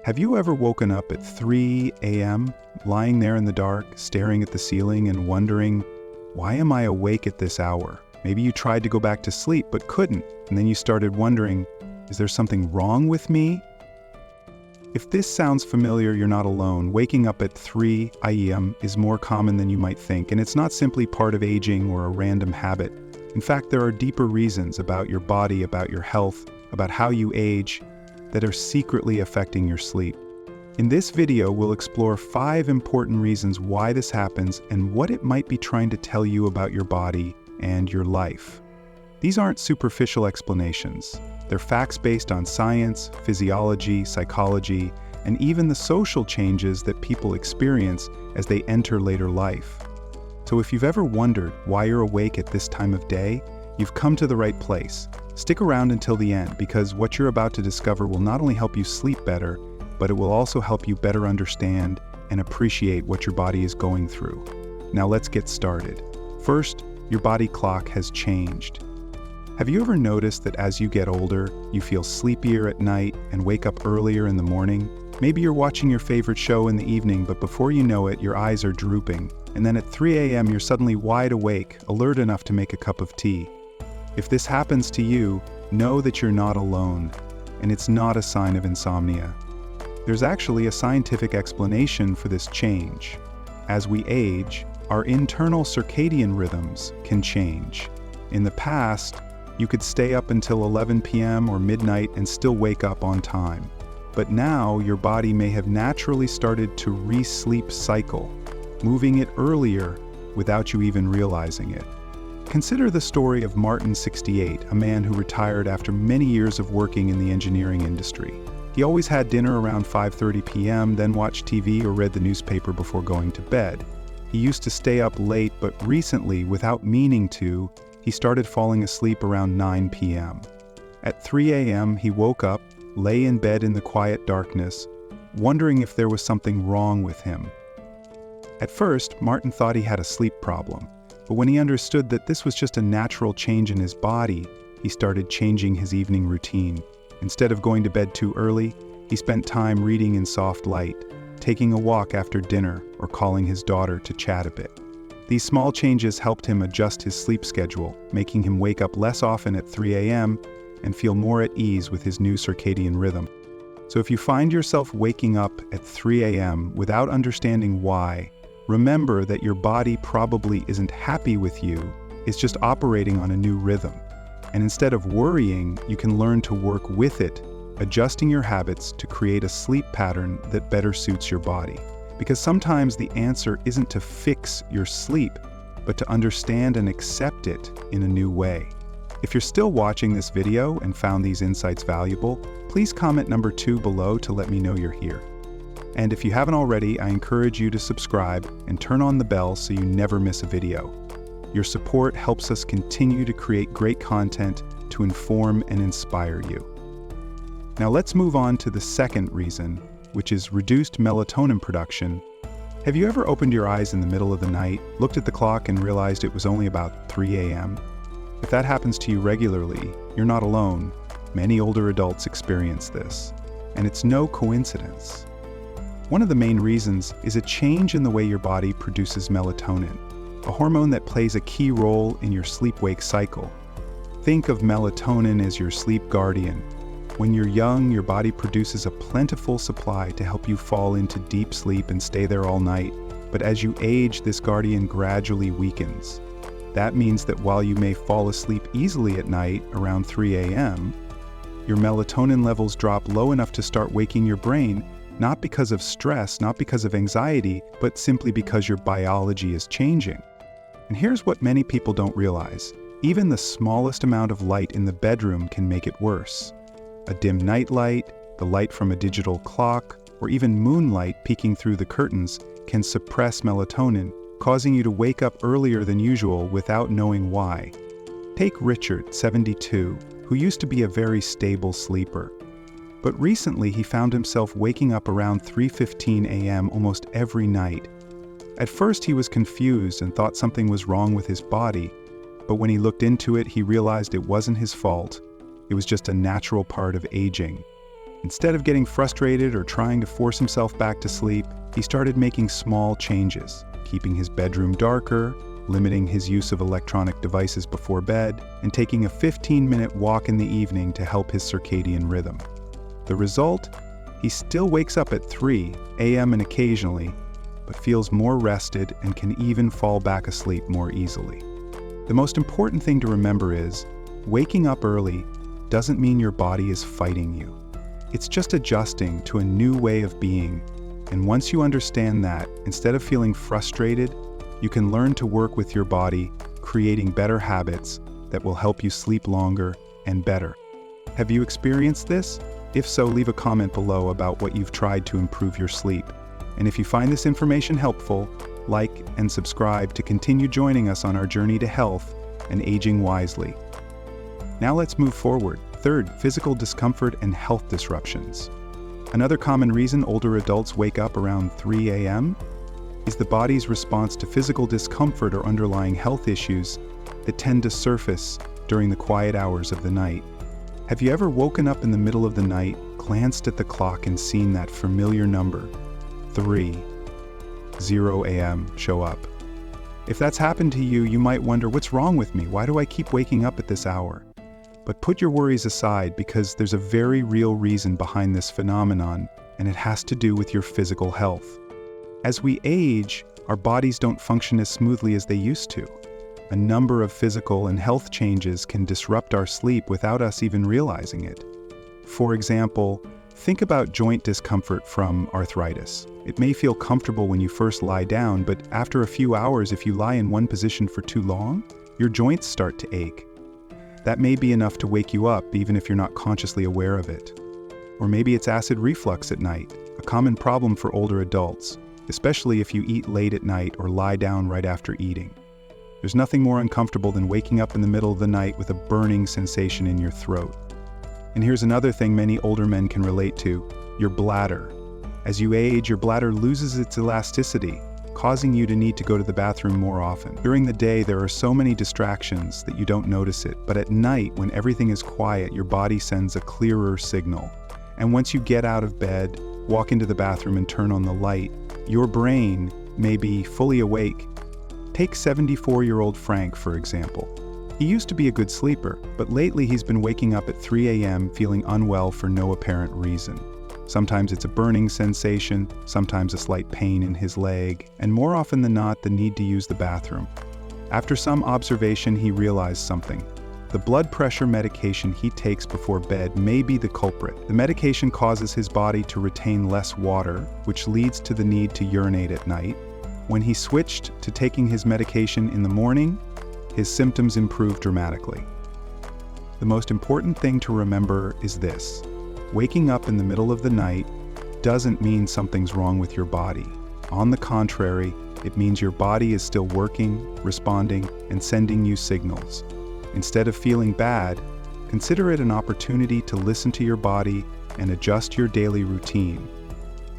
Have you ever woken up at 3 a.m., lying there in the dark, staring at the ceiling and wondering, why am I awake at this hour? Maybe you tried to go back to sleep but couldn't, and then you started wondering, is there something wrong with me? If this sounds familiar, you're not alone. Waking up at 3 a.m. is more common than you might think, and it's not simply part of aging or a random habit. In fact, there are deeper reasons about your body, about your health, about how you age, that are secretly affecting your sleep. In this video, we'll explore 5 important reasons why this happens and what it might be trying to tell you about your body and your life. These aren't superficial explanations. They're facts based on science, physiology, psychology, and even the social changes that people experience as they enter later life. So if you've ever wondered why you're awake at this time of day, you've come to the right place. Stick around until the end, because what you're about to discover will not only help you sleep better, but it will also help you better understand and appreciate what your body is going through. Now let's get started. First, your body clock has changed. Have you ever noticed that as you get older, you feel sleepier at night and wake up earlier in the morning? Maybe you're watching your favorite show in the evening, but before you know it, your eyes are drooping. And then at 3 a.m., you're suddenly wide awake, alert enough to make a cup of tea. If this happens to you, know that you're not alone, and it's not a sign of insomnia. There's actually a scientific explanation for this change. As we age, our internal circadian rhythms can change. In the past, you could stay up until 11 p.m. or midnight and still wake up on time. But now your body may have naturally started to re-sleep cycle, moving it earlier without you even realizing it. Consider the story of Martin, 68, a man who retired after many years of working in the engineering industry. He always had dinner around 5:30 p.m., then watched TV or read the newspaper before going to bed. He used to stay up late, but recently, without meaning to, he started falling asleep around 9 p.m. At 3 a.m., he woke up, lay in bed in the quiet darkness, wondering if there was something wrong with him. At first, Martin thought he had a sleep problem. But when he understood that this was just a natural change in his body, he started changing his evening routine. Instead of going to bed too early, he spent time reading in soft light, taking a walk after dinner, or calling his daughter to chat a bit. These small changes helped him adjust his sleep schedule, making him wake up less often at 3 a.m. and feel more at ease with his new circadian rhythm. So if you find yourself waking up at 3 a.m. without understanding why, remember that your body probably isn't happy with you, it's just operating on a new rhythm. And instead of worrying, you can learn to work with it, adjusting your habits to create a sleep pattern that better suits your body. Because sometimes the answer isn't to fix your sleep, but to understand and accept it in a new way. If you're still watching this video and found these insights valuable, please comment number 2 below to let me know you're here. And if you haven't already, I encourage you to subscribe and turn on the bell so you never miss a video. Your support helps us continue to create great content to inform and inspire you. Now let's move on to the second reason, which is reduced melatonin production. Have you ever opened your eyes in the middle of the night, looked at the clock and realized it was only about 3 a.m.? If that happens to you regularly, you're not alone. Many older adults experience this, and it's no coincidence. One of the main reasons is a change in the way your body produces melatonin, a hormone that plays a key role in your sleep-wake cycle. Think of melatonin as your sleep guardian. When you're young, your body produces a plentiful supply to help you fall into deep sleep and stay there all night. But as you age, this guardian gradually weakens. That means that while you may fall asleep easily at night around 3 a.m., your melatonin levels drop low enough to start waking your brain, not because of stress, not because of anxiety, but simply because your biology is changing. And here's what many people don't realize. Even the smallest amount of light in the bedroom can make it worse. A dim night light, the light from a digital clock, or even moonlight peeking through the curtains can suppress melatonin, causing you to wake up earlier than usual without knowing why. Take Richard, 72, who used to be a very stable sleeper. But recently he found himself waking up around 3:15 a.m. almost every night. At first he was confused and thought something was wrong with his body, but when he looked into it, he realized it wasn't his fault. It was just a natural part of aging. Instead of getting frustrated or trying to force himself back to sleep, he started making small changes, keeping his bedroom darker, limiting his use of electronic devices before bed, and taking a 15-minute walk in the evening to help his circadian rhythm. The result? He still wakes up at 3 a.m. and occasionally, but feels more rested and can even fall back asleep more easily. The most important thing to remember is, waking up early doesn't mean your body is fighting you. It's just adjusting to a new way of being, and once you understand that, instead of feeling frustrated, you can learn to work with your body, creating better habits that will help you sleep longer and better. Have you experienced this? If so, leave a comment below about what you've tried to improve your sleep. And if you find this information helpful, like and subscribe to continue joining us on our journey to health and aging wisely. Now let's move forward. Third, physical discomfort and health disruptions. Another common reason older adults wake up around 3 a.m. is the body's response to physical discomfort or underlying health issues that tend to surface during the quiet hours of the night. Have you ever woken up in the middle of the night, glanced at the clock and seen that familiar number, 3:00 a.m. show up? If that's happened to you, you might wonder, what's wrong with me? Why do I keep waking up at this hour? But put your worries aside, because there's a very real reason behind this phenomenon, and it has to do with your physical health. As we age, our bodies don't function as smoothly as they used to. A number of physical and health changes can disrupt our sleep without us even realizing it. For example, think about joint discomfort from arthritis. It may feel comfortable when you first lie down, but after a few hours, if you lie in one position for too long, your joints start to ache. That may be enough to wake you up, even if you're not consciously aware of it. Or maybe it's acid reflux at night, a common problem for older adults, especially if you eat late at night or lie down right after eating. There's nothing more uncomfortable than waking up in the middle of the night with a burning sensation in your throat. And here's another thing many older men can relate to: your bladder. As you age, your bladder loses its elasticity, causing you to need to go to the bathroom more often. During the day, there are so many distractions that you don't notice it, but at night, when everything is quiet, your body sends a clearer signal. And once you get out of bed, walk into the bathroom and turn on the light, your brain may be fully awake. Take 74-year-old Frank, for example. He used to be a good sleeper, but lately he's been waking up at 3 a.m. feeling unwell for no apparent reason. Sometimes it's a burning sensation, sometimes a slight pain in his leg, and more often than not, the need to use the bathroom. After some observation, he realized something. The blood pressure medication he takes before bed may be the culprit. The medication causes his body to retain less water, which leads to the need to urinate at night. When he switched to taking his medication in the morning, his symptoms improved dramatically. The most important thing to remember is this: waking up in the middle of the night doesn't mean something's wrong with your body. On the contrary, it means your body is still working, responding, and sending you signals. Instead of feeling bad, consider it an opportunity to listen to your body and adjust your daily routine.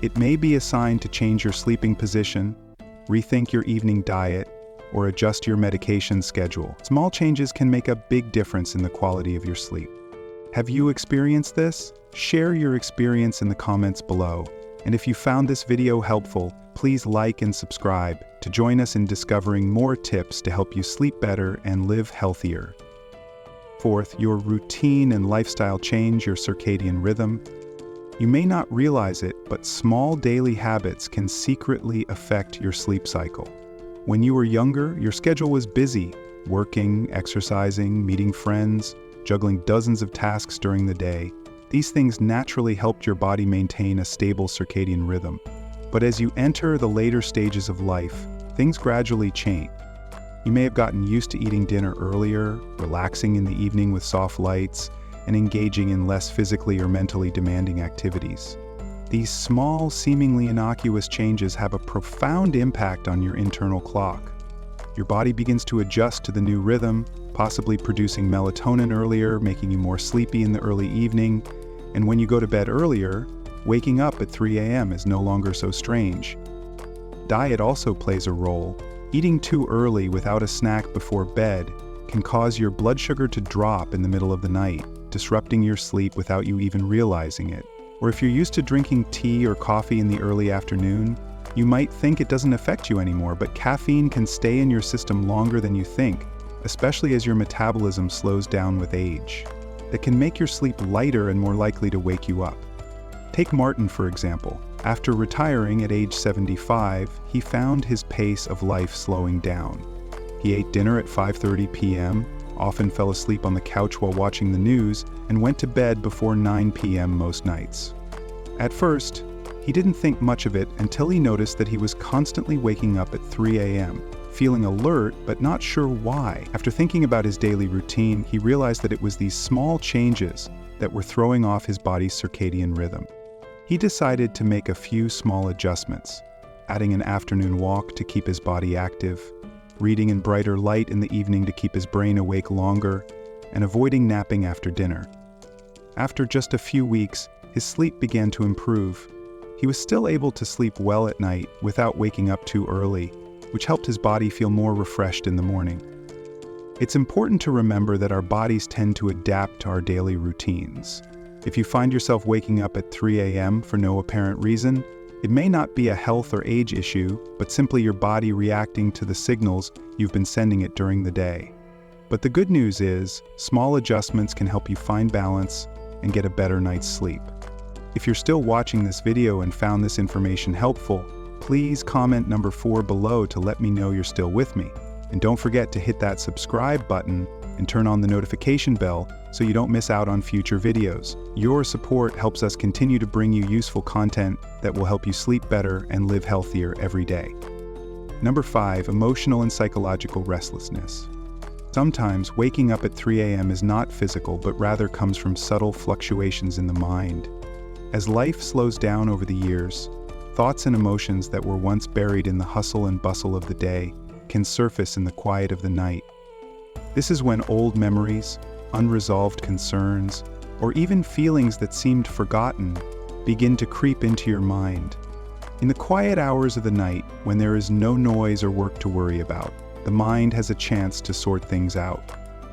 It may be a sign to change your sleeping position, rethink your evening diet, or adjust your medication schedule. Small changes can make a big difference in the quality of your sleep. Have you experienced this? Share your experience in the comments below. And if you found this video helpful, please like and subscribe to join us in discovering more tips to help you sleep better and live healthier. Fourth, your routine and lifestyle change your circadian rhythm. You may not realize it, but small daily habits can secretly affect your sleep cycle. When you were younger, your schedule was busy, working, exercising, meeting friends, juggling dozens of tasks during the day. These things naturally helped your body maintain a stable circadian rhythm. But as you enter the later stages of life, things gradually change. You may have gotten used to eating dinner earlier, relaxing in the evening with soft lights, and engaging in less physically or mentally demanding activities. These small, seemingly innocuous changes have a profound impact on your internal clock. Your body begins to adjust to the new rhythm, possibly producing melatonin earlier, making you more sleepy in the early evening. And when you go to bed earlier, waking up at 3 a.m. is no longer so strange. Diet also plays a role. Eating too early without a snack before bed can cause your blood sugar to drop in the middle of the night, disrupting your sleep without you even realizing it. Or if you're used to drinking tea or coffee in the early afternoon, you might think it doesn't affect you anymore, but caffeine can stay in your system longer than you think, especially as your metabolism slows down with age. That can make your sleep lighter and more likely to wake you up. Take Martin, for example. After retiring at age 75, he found his pace of life slowing down. He ate dinner at 5:30 p.m., often fell asleep on the couch while watching the news, and went to bed before 9 p.m. most nights. At first, he didn't think much of it until he noticed that he was constantly waking up at 3 a.m., feeling alert but not sure why. After thinking about his daily routine, he realized that it was these small changes that were throwing off his body's circadian rhythm. He decided to make a few small adjustments, adding an afternoon walk to keep his body active, reading in brighter light in the evening to keep his brain awake longer, and avoiding napping after dinner. After just a few weeks, his sleep began to improve. He was still able to sleep well at night without waking up too early, which helped his body feel more refreshed in the morning. It's important to remember that our bodies tend to adapt to our daily routines. If you find yourself waking up at 3 a.m. for no apparent reason, it may not be a health or age issue, but simply your body reacting to the signals you've been sending it during the day. But the good news is, small adjustments can help you find balance and get a better night's sleep. If you're still watching this video and found this information helpful, please comment number 4 below to let me know you're still with me. And don't forget to hit that subscribe button and turn on the notification bell so you don't miss out on future videos. Your support helps us continue to bring you useful content that will help you sleep better and live healthier every day. Number 5, emotional and psychological restlessness. Sometimes waking up at 3 a.m. is not physical, but rather comes from subtle fluctuations in the mind. As life slows down over the years, thoughts and emotions that were once buried in the hustle and bustle of the day can surface in the quiet of the night. This is when old memories, unresolved concerns, or even feelings that seemed forgotten begin to creep into your mind. In the quiet hours of the night, when there is no noise or work to worry about, the mind has a chance to sort things out.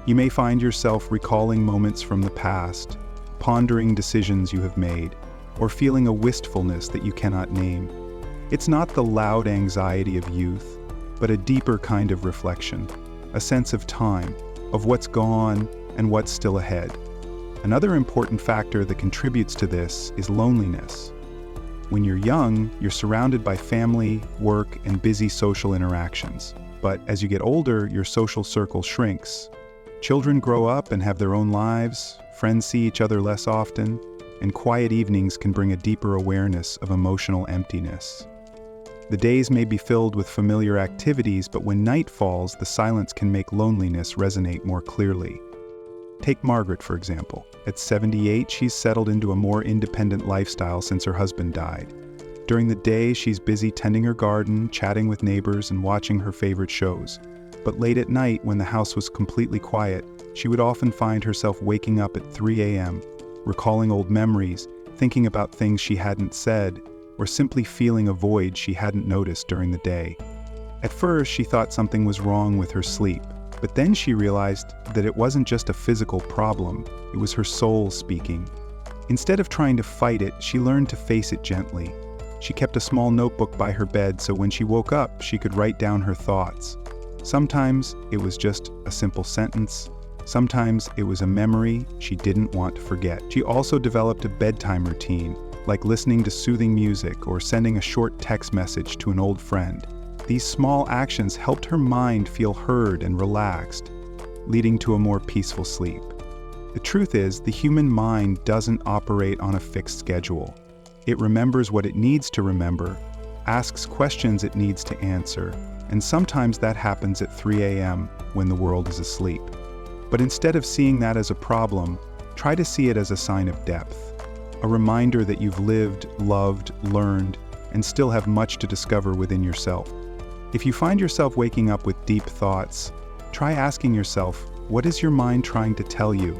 You may find yourself recalling moments from the past, pondering decisions you have made, or feeling a wistfulness that you cannot name. It's not the loud anxiety of youth, but a deeper kind of reflection, a sense of time, of what's gone and what's still ahead. Another important factor that contributes to this is loneliness. When you're young, you're surrounded by family, work, and busy social interactions. But as you get older, your social circle shrinks. Children grow up and have their own lives, friends see each other less often, and quiet evenings can bring a deeper awareness of emotional emptiness. The days may be filled with familiar activities, but when night falls, the silence can make loneliness resonate more clearly. Take Margaret, for example. At 78, she's settled into a more independent lifestyle since her husband died. During the day, she's busy tending her garden, chatting with neighbors, and watching her favorite shows. But late at night, when the house was completely quiet, she would often find herself waking up at 3 a.m., recalling old memories, thinking about things she hadn't said, or simply feeling a void she hadn't noticed during the day. At first, she thought something was wrong with her sleep, but then she realized that it wasn't just a physical problem, it was her soul speaking. Instead of trying to fight it, she learned to face it gently. She kept a small notebook by her bed so when she woke up, she could write down her thoughts. Sometimes it was just a simple sentence. Sometimes it was a memory she didn't want to forget. She also developed a bedtime routine, like listening to soothing music or sending a short text message to an old friend. These small actions helped her mind feel heard and relaxed, leading to a more peaceful sleep. The truth is, the human mind doesn't operate on a fixed schedule. It remembers what it needs to remember, asks questions it needs to answer, and sometimes that happens at 3 a.m. when the world is asleep. But instead of seeing that as a problem, try to see it as a sign of depth, a reminder that you've lived, loved, learned, and still have much to discover within yourself. If you find yourself waking up with deep thoughts, try asking yourself, what is your mind trying to tell you?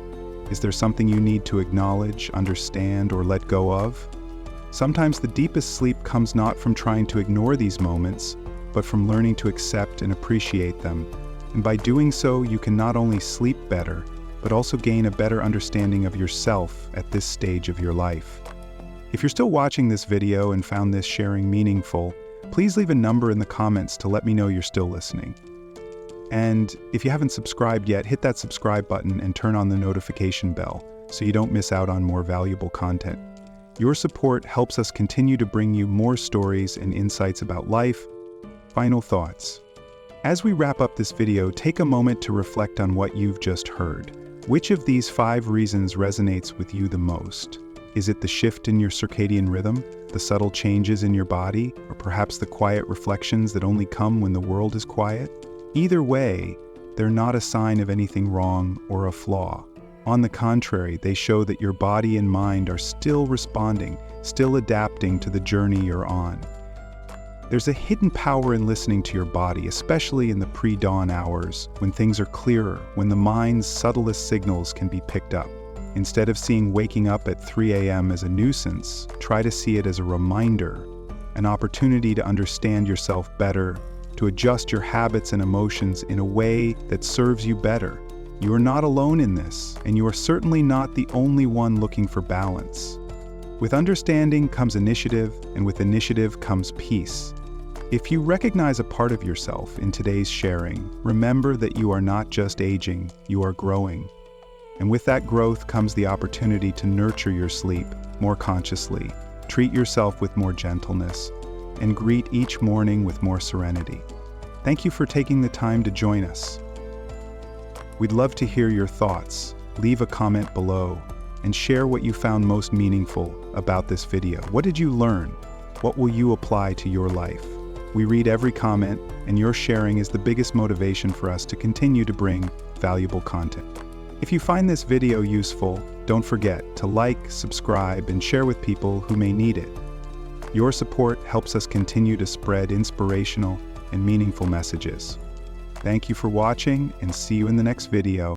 Is there something you need to acknowledge, understand, or let go of? Sometimes the deepest sleep comes not from trying to ignore these moments, but from learning to accept and appreciate them. And by doing so, you can not only sleep better, but also gain a better understanding of yourself at this stage of your life. If you're still watching this video and found this sharing meaningful, please leave a number in the comments to let me know you're still listening. And if you haven't subscribed yet, hit that subscribe button and turn on the notification bell so you don't miss out on more valuable content. Your support helps us continue to bring you more stories and insights about life. Final thoughts. As we wrap up this video, take a moment to reflect on what you've just heard. Which of these 5 reasons resonates with you the most? Is it the shift in your circadian rhythm, the subtle changes in your body, or perhaps the quiet reflections that only come when the world is quiet? Either way, they're not a sign of anything wrong or a flaw. On the contrary, they show that your body and mind are still responding, still adapting to the journey you're on. There's a hidden power in listening to your body, especially in the pre-dawn hours, when things are clearer, when the mind's subtlest signals can be picked up. Instead of seeing waking up at 3 a.m. as a nuisance, try to see it as a reminder, an opportunity to understand yourself better, to adjust your habits and emotions in a way that serves you better. You are not alone in this, and you are certainly not the only one looking for balance. With understanding comes initiative, and with initiative comes peace. If you recognize a part of yourself in today's sharing, remember that you are not just aging, you are growing. And with that growth comes the opportunity to nurture your sleep more consciously, treat yourself with more gentleness, and greet each morning with more serenity. Thank you for taking the time to join us. We'd love to hear your thoughts. Leave a comment below and share what you found most meaningful about this video. What did you learn? What will you apply to your life? We read every comment, and your sharing is the biggest motivation for us to continue to bring valuable content. If you find this video useful, don't forget to like, subscribe, and share with people who may need it. Your support helps us continue to spread inspirational and meaningful messages. Thank you for watching, and see you in the next video.